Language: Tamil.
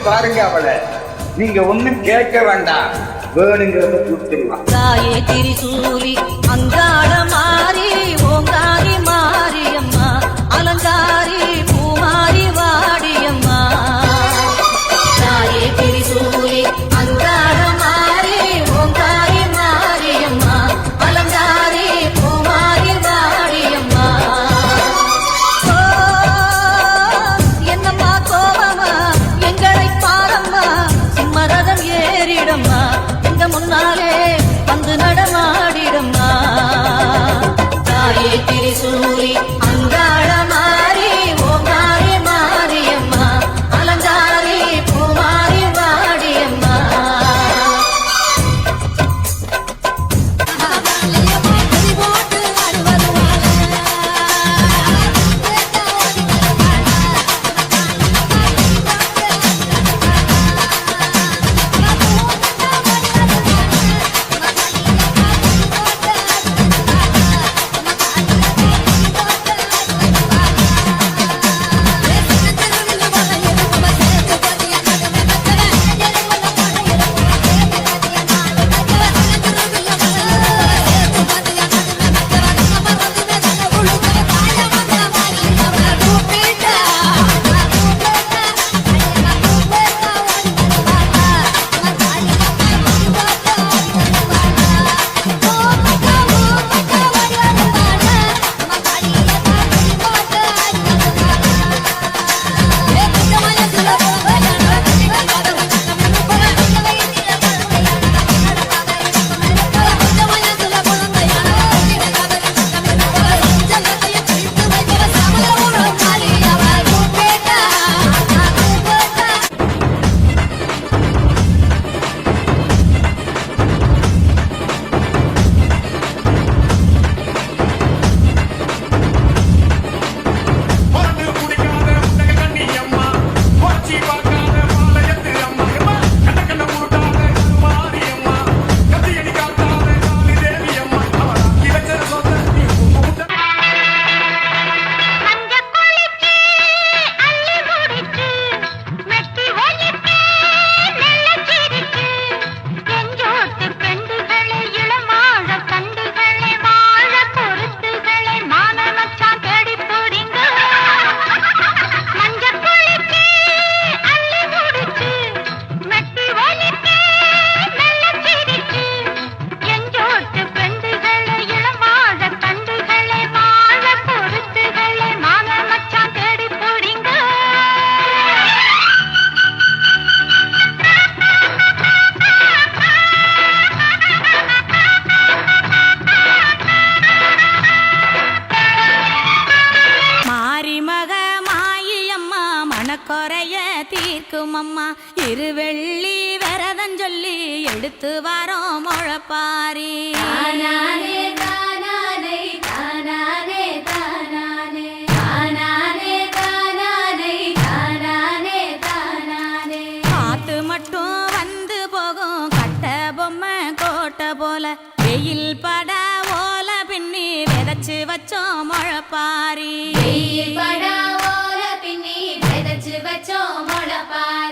பாருங்க அவளை. நீங்க ஒண்ணும் கேட்க வேண்டாம், வேணுங்கிறத கொடுத்துருவான். தாயே திரிசூலி அங்காள மாறி ஓங்காரி மாரியம்மா அலங்காரி பூமாரி வாடியம்மா. தாயே திரிசூலி அங்காள மாறி ஓங்காரி மாரியம்மா அலங்காரி பூமாரி வாடியம்மா. என்னம்மா கோவமா எங்களை பாரம்மா, சிம்மரதம் ஏறிடம்மா, எங்க முன்னாலே வந்து நடமாடிடம்மா. தாயே திரிசூலி அங்காள மாறி ஓங்காரி மாரியம்மா அலங்காரி பூமாரி வாடியம்மா. குறைய தீர்க்கும் அம்மா இருவெள்ளி விரதம் சொல்லி எடுத்து வரோம் முழப்பாரி. தானானே தானானே தானானே தானானே தானானே தானானே தானானே தானானே. காத்து மட்டும் வந்து போகும் கட்ட பொம்மை கோட்டை போல வெயில் பட ஓல பின்னி விதைச்சு வச்சோம் முழப்பாரி. வெயில் பட ஓல பின்னி விதைச்சு வச்சோம் முழப்பாரி.